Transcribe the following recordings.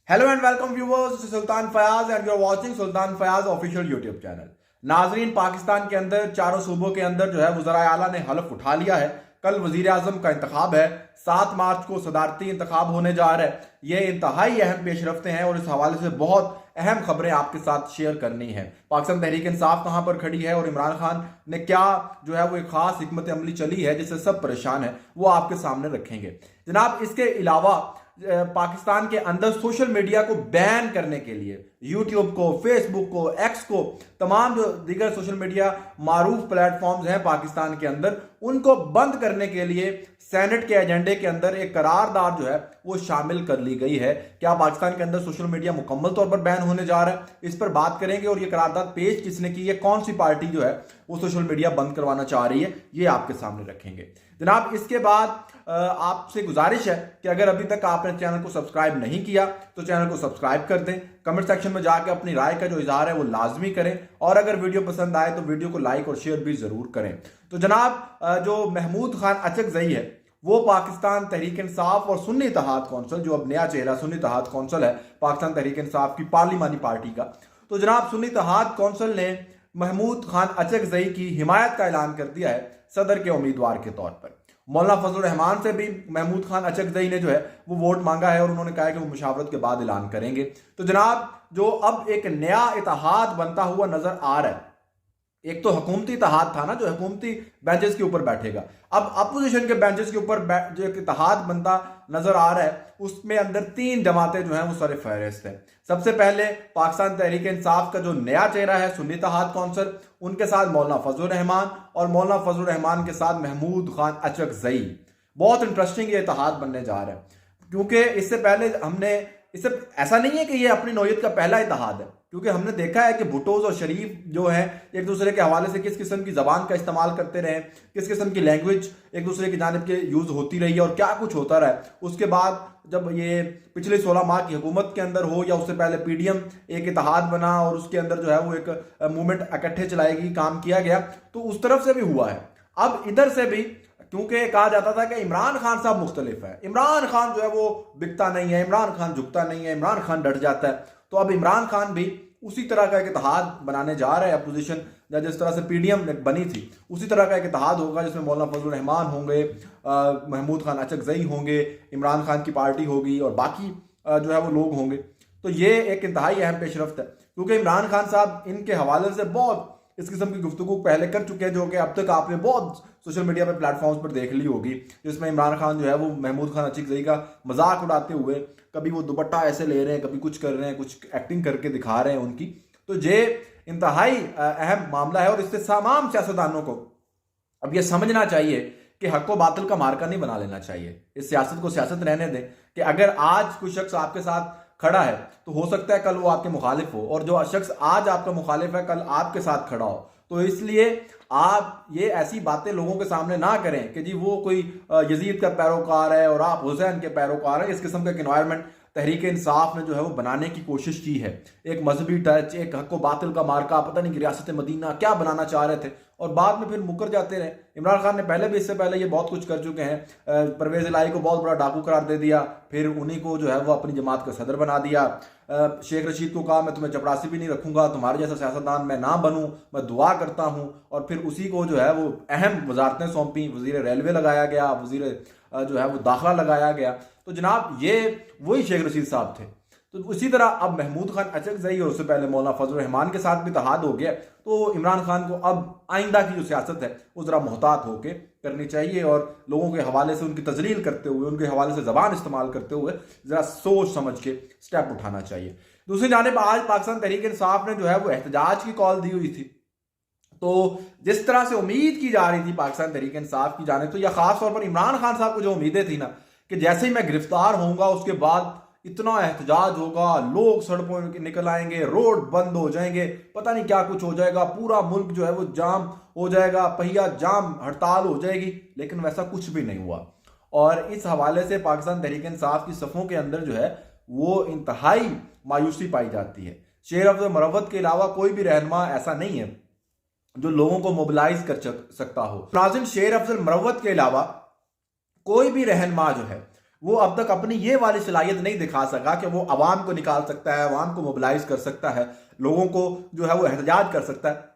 Hello and welcome viewers, Sultan Fayaz and you are watching Sultan Fayaz official YouTube channel. नाजरीन, पाकिस्तान के अंदर चारों सूबों के अंदर जो है वज़राए आला ने हलफ उठा लिया है। कल वजीर आजम का इंतखाब है, 7 मार्च को सदारती इंतखाब होने जा रहा है। ये इंतहाई अहम पेशरफ्तें हैं और इस हवाले से बहुत अहम खबरें आपके साथ शेयर करनी है। पाकिस्तान तहरीक इंसाफ कहां पर खड़ी है और इमरान खान ने क्या जो है वो एक खास हिकमत अमली चली है जिससे सब परेशान है, वो आपके सामने रखेंगे जनाब। इसके अलावा पाकिस्तान के अंदर सोशल मीडिया को बैन करने के लिए यूट्यूब को, फेसबुक को, एक्स को, तमाम जो दीगर सोशल मीडिया मारूफ प्लेटफॉर्म्स हैं पाकिस्तान के अंदर, उनको बंद करने के लिए सेनेट के एजेंडे के अंदर एक करारदाद जो है वो शामिल कर ली गई है। क्या पाकिस्तान के अंदर सोशल मीडिया मुकम्मल तौर पर बैन होने जा रहा है, इस पर बात करेंगे। और ये करारदाद पेश किसने की है, कौन सी पार्टी जो है वो सोशल मीडिया बंद करवाना चाह रही है, ये आपके सामने रखेंगे जनाब। इसके बाद आपसे गुजारिश है कि अगर अभी तक आपने चैनल को सब्सक्राइब नहीं किया तो चैनल को सब्सक्राइब कर दें। कमेंट सेक्शन में जाकर अपनी राय का जो इजहार है वो लाजमी करें और अगर वीडियो पसंद आए तो वीडियो को लाइक और शेयर भी जरूर करें। तो जनाब, जो महमूद खान अचकजई है वो पाकिस्तान तहरीक इंसाफ और सुन्नी इत्तेहाद कौंसिल, जो अब नया चेहरा सुन्नी इत्तेहाद कौंसिल है पाकिस्तान तहरीक इंसाफ की पार्लिमानी पार्टी का, तो जनाब सुन्नी इत्तेहाद कौंसिल ने महमूद खान अचकजई की हिमायत का ऐलान कर दिया है सदर के उम्मीदवार के तौर पर। मौलाना फजल रहमान से भी महमूद खान अचकजई ने जो है वो वोट मांगा है और उन्होंने कहा है कि वो मुशावरत के बाद ऐलान करेंगे। तो जनाब, जो अब एक नया इत्तेहाद बनता हुआ नजर आ रहा है, एक तो हुकूमती इत्तेहाद था ना जो हुकूमती बेंचेस के ऊपर बैठेगा, अब अपोजिशन के बेंचेस के ऊपर जो एक इत्तेहाद बनता नजर आ रहा है उसमें अंदर 3 जमातें जो हैं वो सर फहरिस्त है। सबसे पहले पाकिस्तान तहरीक इंसाफ का जो नया चेहरा है सुन्नी इत्तेहाद कौंसिल, उनके साथ मौलाना फजल रहमान और मौलाना फजल रहमान के साथ महमूद खान अचकजई। बहुत इंटरेस्टिंग ये इत्तेहाद बनने जा रहा है क्योंकि इससे पहले इससे ऐसा नहीं है कि ये अपनी नौयत का पहला इत्तेहाद है, क्योंकि हमने देखा है कि भुट्टोज और शरीफ जो है एक दूसरे के हवाले से किस किस्म की जबान का इस्तेमाल करते रहे, किस किस्म की लैंग्वेज एक दूसरे की जानिब के यूज होती रही है और क्या कुछ होता रहा है। उसके बाद जब ये पिछले 16 माह की हुकूमत के अंदर हो या उससे पहले पीडीएम एक इत्तेहाद बना और उसके अंदर जो है वो एक मूवमेंट इकट्ठे चलाएगी काम किया गया, तो उस तरफ से भी हुआ है। अब इधर से भी क्योंकि कहा जाता था कि इमरान खान साहब मुख्तलिफ है, इमरान खान जो है वो बिकता नहीं है, इमरान खान झुकता नहीं है, इमरान खान डट जाता है, तो अब इमरान खान भी उसी तरह का एक इत्तेहाद बनाने जा रहा है। अपोजिशन जिस तरह से पीडीएम बनी थी उसी तरह का एक इत्तेहाद होगा जिसमें मौलाना फजल रहमान होंगे, महमूद खान अचकजई होंगे, इमरान खान की पार्टी होगी और बाकी जो है वो लोग होंगे। तो ये एक इंतहाई अहम पेशरफ्त है क्योंकि इमरान खान साहब इनके हवाले से बहुत इस किस्म की गुफ्तगू पहले कर चुके हैं जो कि अब तक आपने बहुत सोशल मीडिया पर प्लेटफॉर्म्स पर देख ली होगी, जिसमें इमरान खान जो है वो महमूद खान अचकजई का मजाक उड़ाते हुए कभी वो दुपट्टा ऐसे ले रहे हैं, कभी कुछ कर रहे हैं, कुछ एक्टिंग करके दिखा रहे हैं उनकी। तो ये इंतहाई अहम मामला है और इससे तमाम सियासतदानों को अब यह समझना चाहिए कि हक व बातिल का मार्का नहीं बना लेना चाहिए। इस सियासत को सियासत रहने दें कि अगर आज कोई शख्स आपके साथ खड़ा है तो हो सकता है कल वो आपके मुखालिफ हो, और जो शख्स आज आपका मुखालिफ है कल आपके साथ खड़ा हो। तो इसलिए आप ये ऐसी बातें लोगों के सामने ना करें कि जी वो कोई यजीद का पैरोकार है और आप हुसैन के पैरोकार हैं। इस किस्म का एक एनवायरनमेंट तहरीक इंसाफ ने जो है वो बनाने की कोशिश की है, एक मजहबी टच, एक हक व बातिल का मार्का, पता नहीं कि रियासत मदीना क्या बनाना चाह रहे थे और बाद में फिर मुकर जाते रहे। इमरान खान ने पहले भी, इससे पहले ये बहुत कुछ कर चुके हैं। परवेज इलाही को बहुत बड़ा डाकू करार दे दिया, फिर उन्हीं को जो है वो अपनी जमात का सदर बना दिया। शेख रशीद को कहा मैं तुम्हें चपरासी भी नहीं रखूंगा, तुम्हारे जैसा सियासतदान मैं ना बनूं, मैं दुआ करता हूं, और फिर उसी को जो है वो अहम वजारतें सौंपी, वजीर रेलवे लगाया गया, वजीर जो है वो दाखिला लगाया गया। तो जनाब ये वही शेख रशीद साहब थे। तो उसी तरह अब महमूद खान अचकजई और उससे पहले मौलाना फजल रहमान के साथ भी इत्तेहाद हो गया। तो इमरान खान को अब आइंदा की जो सियासत है वो जरा मोहतात होकर करनी चाहिए और लोगों के हवाले से उनकी तजलील करते हुए, उनके हवाले से जबान इस्तेमाल करते हुए जरा सोच समझ के स्टेप उठाना चाहिए। दूसरी जानिब आज पाकिस्तान तहरीक इंसाफ ने जो है वो एहतजाज की कॉल दी हुई थी। तो जिस तरह से उम्मीद की जा रही थी पाकिस्तान तहरीक इंसाफ की जाने, तो यह खास तौर पर इमरान खान साहब को जो उम्मीदें थी ना कि जैसे ही मैं गिरफ्तार होऊंगा उसके बाद इतना एहतजाज होगा, लोग सड़कों में निकल आएंगे, रोड बंद हो जाएंगे, पता नहीं क्या कुछ हो जाएगा, पूरा मुल्क जो है वो जाम हो जाएगा, पहिया जाम हड़ताल हो जाएगी, लेकिन वैसा कुछ भी नहीं हुआ। और इस हवाले से पाकिस्तान तहरीक इंसाफ की सफ़ों के अंदर जो है वो इंतहाई मायूसी पाई जाती है। शेर अफजल मरवत के अलावा कोई भी रहनुमा ऐसा नहीं है जो लोगों को मोबिलाइज कर सकता हो। नाज़रीन, शेर अफजल मरवत के अलावा कोई भी रहनुमा जो है वो अब तक अपनी ये वाली सलाहियत नहीं दिखा सका कि वो अवाम को निकाल सकता है, अवाम को मोबिलाइज कर सकता है, लोगों को जो है वो एहतजाज कर सकता है।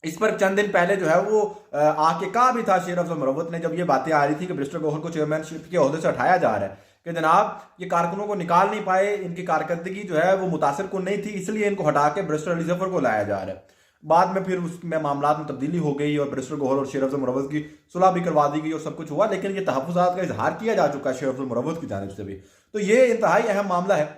इस पर चंद दिन पहले जो है वो आके कहा भी था शेर अफजल मुरव्वत ने, जब ये बातें आ रही थी कि बैरिस्टर गौहर को चेयरमैनशिप के ओहदे से हटाया जा रहा है, कि जनाब ये कारकुनों को निकाल नहीं पाए, इनकी कारकर्दगी जो है वो मुतासिर कुन नहीं थी, इसलिए इनको हटा के बैरिस्टर अली जफर को लाया जा रहा है। बाद में फिर उसमें मामला में तब्दीली हो गई और बैरिस्टर गौहर और शेर अफजल मुरव्वत की सुलह भी करवा दी गई और सब कुछ हुआ, लेकिन ये तहफ़्फ़ुज़ात का इजहार किया जा चुका है शेर अफजल मुरव्वत की जानिब से भी। तो ये इंतहाई अहम मामला है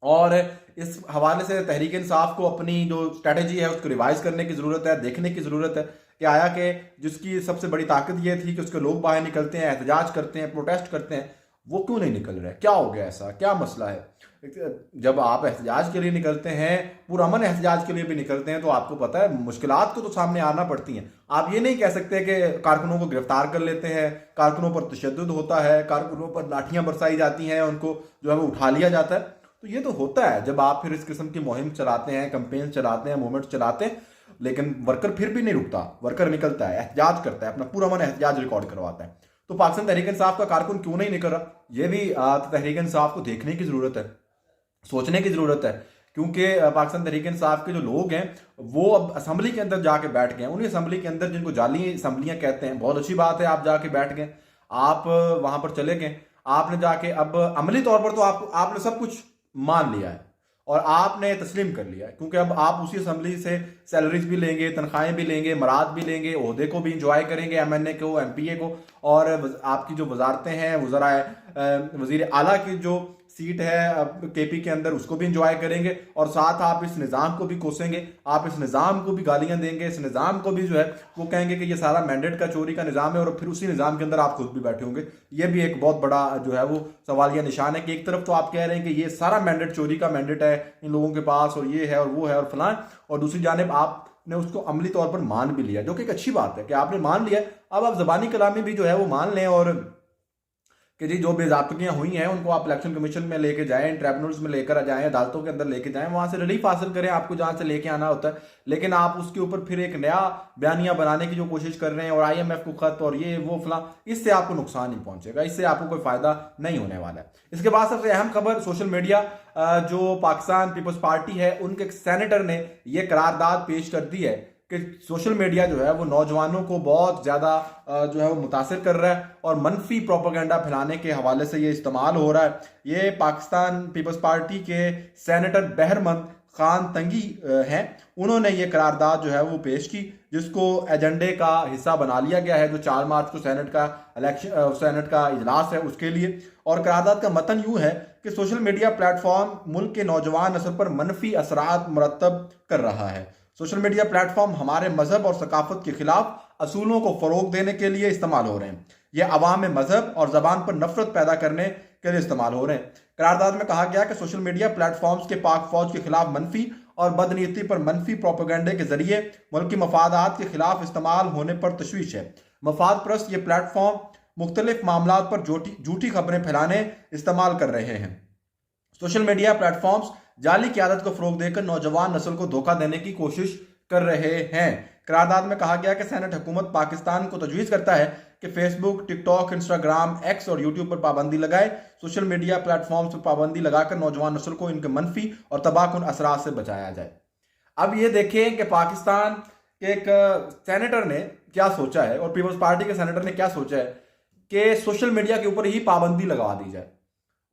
और इस हवाले से तहरीक इंसाफ को अपनी जो स्ट्रैटेजी है उसको रिवाइज करने की ज़रूरत है, देखने की ज़रूरत है कि आया कि जिसकी सबसे बड़ी ताकत ये थी कि उसके लोग बाहर निकलते हैं, एहतजाज करते हैं, प्रोटेस्ट करते हैं, वो क्यों नहीं निकल रहे? क्या हो गया? ऐसा क्या मसला है? जब आप एहतजाज के लिए निकलते हैं, पुरअमन एहतजाज के लिए भी निकलते हैं, तो आपको पता है मुश्किलात को तो सामने आना पड़ती हैं। आप ये नहीं कह सकते कि कारकुनों को गिरफ्तार कर लेते हैं, कारकुनों पर तशद्दुद होता है, कारकुनों पर लाठियां बरसाई जाती हैं, उनको जो है वो उठा लिया जाता है। तो ये तो होता है जब आप फिर इस किस्म की मुहिम चलाते हैं, कंपेन चलाते हैं, मूवमेंट चलाते हैं, लेकिन वर्कर फिर भी नहीं रुकता, वर्कर निकलता है, एहतजाज करता है, अपना पूरा मन एहतजाज रिकॉर्ड करवाता है। तो पाकिस्तान तहरीक इंसाफ का कारकुन क्यों नहीं निकल रहा? ये भी तहरीक इंसाफ को देखने की जरूरत है, सोचने की जरूरत है, क्योंकि पाकिस्तान तहरीक इंसाफ के जो लोग हैं वो अब असम्बली के अंदर जाके बैठ गए। उन्हीं असम्बली के अंदर जिनको जाली असम्बलियां कहते हैं, बहुत अच्छी बात है, आप जाके बैठ गए, आप वहां पर चले गए, आपने जाके अब अमली तौर पर तो आपने सब कुछ मान लिया है और आपने तस्लीम कर लिया है, क्योंकि अब आप उसी असम्बली से सैलरीज भी लेंगे, तनख्वाहें भी लेंगे, मराद भी लेंगे, ओहदे को भी इंजॉय करेंगे, MNA को, MPA को, और आपकी जो वजारतें हैं, वजीर आला की जो सीट है KP के अंदर, उसको भी इंजॉय करेंगे, और साथ आप इस निज़ाम को भी कोसेंगे, आप इस निज़ाम को भी गालियां देंगे, इस निज़ाम को भी जो है वो कहेंगे कि ये सारा मैंडेट का चोरी का निज़ाम है, और फिर उसी निज़ाम के अंदर आप खुद भी बैठे होंगे। ये भी एक बहुत बड़ा जो है वो सवालिया निशान है कि एक तरफ तो आप कह रहे हैं कि ये सारा मैंडेट चोरी का मैंडेट है इन लोगों के पास, और ये है और वो है और फलां, और दूसरी जानिब आपने उसको अमली तौर पर मान भी लिया, जो कि एक अच्छी बात है कि आपने मान लिया। अब आप जबानी कलामी भी जो है वो मान लें, और कि जी जो बेज़ाब्तगियाँ हुई हैं उनको आप इलेक्शन कमीशन में लेके जाएं, ट्रिब्यूनल्स में लेकर जाएं, अदालतों के अंदर लेके जाएं, वहां से रिलीफ हासिल करें, आपको जहां से लेके आना होता है। लेकिन आप उसके ऊपर फिर एक नया बयानिया बनाने की जो कोशिश कर रहे हैं, और IMF को खत और ये वो फला, इससे आपको नुकसान नहीं पहुंचेगा, इससे आपको कोई फायदा नहीं होने वाला है। इसके बाद सबसे अहम खबर, सोशल मीडिया, जो पाकिस्तान पीपल्स पार्टी है उनके सेनेटर ने यह करारदाद पेश कर दी है कि सोशल मीडिया जो है वो नौजवानों को बहुत ज़्यादा जो है वो मुतासिर कर रहा है, और मनफी प्रोपेगेंडा फैलाने के हवाले से ये इस्तेमाल हो रहा है। ये पाकिस्तान पीपल्स पार्टी के सेनेटर बहरमंद खान तंगी हैं, उन्होंने ये करारदाद जो है वो पेश की, जिसको एजेंडे का हिस्सा बना लिया गया है, जो 4 मार्च को सेनेट का इजलास है उसके लिए। और करारदाद का मतन यूं है कि सोशल मीडिया प्लेटफॉर्म मुल्क के नौजवान नस्ल पर मनफी असरात मुरतब कर रहा है। सोशल मीडिया प्लेटफॉर्म हमारे मजहब और सकाफत के खिलाफ असूलों को फरोग देने के लिए इस्तेमाल हो रहे हैं। यह अवाम में मजहब और जबान पर नफरत पैदा करने के लिए इस्तेमाल हो रहे हैं। करारदाद में कहा गया कि सोशल मीडिया प्लेटफॉर्म्स के पाक फौज के खिलाफ मनफी और बदनीयती पर मनफी प्रोपेगेंडे के जरिए मुल्की मफादात के खिलाफ इस्तेमाल होने पर तशवीश है। मफाद परस्त ये प्लेटफॉर्म मुख्तलिफ मामला पर झूठी खबरें फैलाने इस्तेमाल कर रहे हैं। सोशल मीडिया प्लेटफॉर्म्स जाली क़यादत को फरोग देकर नौजवान नस्ल को धोखा देने की कोशिश कर रहे हैं। करारदाद में कहा गया कि सेनेट हुकूमत पाकिस्तान को तजवीज़ करता है कि फेसबुक, टिकटॉक, इंस्टाग्राम, X और यूट्यूब पर पाबंदी लगाए। सोशल मीडिया प्लेटफॉर्म्स पर पाबंदी लगाकर नौजवान नस्ल को इनके मनफी और तबाहकुन असरात से बचाया जाए। अब ये देखें कि पाकिस्तान के एक सेनेटर ने क्या सोचा है, और पीपल्स पार्टी के सेनेटर ने क्या सोचा है कि सोशल मीडिया के ऊपर ही पाबंदी लगवा दी जाए।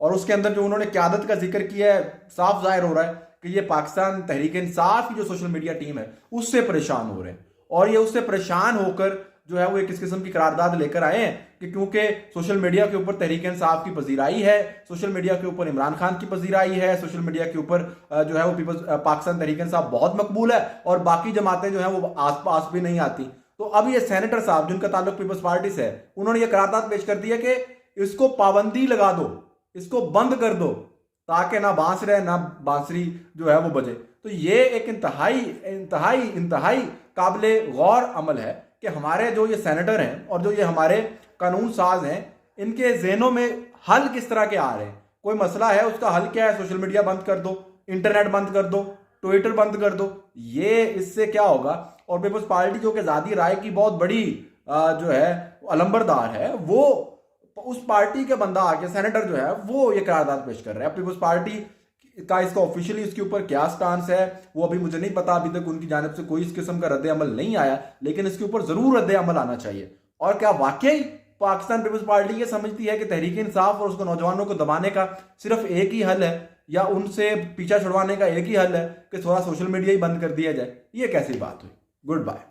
और उसके अंदर जो उन्होंने क़यादत का जिक्र किया है, साफ जाहिर हो रहा है कि ये पाकिस्तान तहरीक इंसाफ की जो सोशल मीडिया टीम है उससे परेशान हो रहे हैं, और ये उससे परेशान होकर जो है वो एक इस किस्म की करारदाद लेकर आए हैं कि क्योंकि सोशल मीडिया के ऊपर तहरीक इंसाफ की पजीराई है, सोशल मीडिया के ऊपर इमरान खान की पजीराई है, सोशल मीडिया के ऊपर जो है वो पाकिस्तान तहरीक इंसाफ बहुत मकबूल है, और बाकी जमातें जो है वो आस पास भी नहीं आती। तो अब ये सेनेटर साहब जिनका ताल्लुक पीपल्स पार्टी से है, उन्होंने ये करारदाद पेश कर दिया कि इसको पाबंदी लगा दो, इसको बंद कर दो, ताकि ना बांस रहे ना बांसुरी जो है वो बजे। तो ये एक इंतहाई इंतहाई इंतहाई काबिले गौर अमल है कि हमारे जो ये सेनेटर हैं और जो ये हमारे कानून साज हैं, इनके ज़हनों में हल किस तरह के आ रहे हैं। कोई मसला है, उसका हल क्या है? सोशल मीडिया बंद कर दो, इंटरनेट बंद कर दो, ट्विटर बंद कर दो। ये इससे क्या होगा? और पीपल्स पार्टी जो कि आज़ादी राय की बहुत बड़ी जो है अलंबरदार है, वो उस पार्टी के बंदा आके सेनेटर जो है वो ये करारदाद पेश कर रहा है। पीपल्स पार्टी का इसका ऑफिशियली इसके ऊपर क्या स्टांस है वो अभी मुझे नहीं पता, अभी तक उनकी जानिब से कोई इस किस्म का रद्द अमल नहीं आया, लेकिन इसके ऊपर जरूर रद्द अमल आना चाहिए। और क्या वाकई पाकिस्तान पीपल्स पार्टी ये समझती है कि तहरीक इंसाफ और उसको नौजवानों को दबाने का सिर्फ एक ही हल है, या उनसे पीछा छुड़वाने का एक ही हल है कि थोड़ा सोशल मीडिया ही बंद कर दिया जाए? ये कैसी बात हुई? Good bye.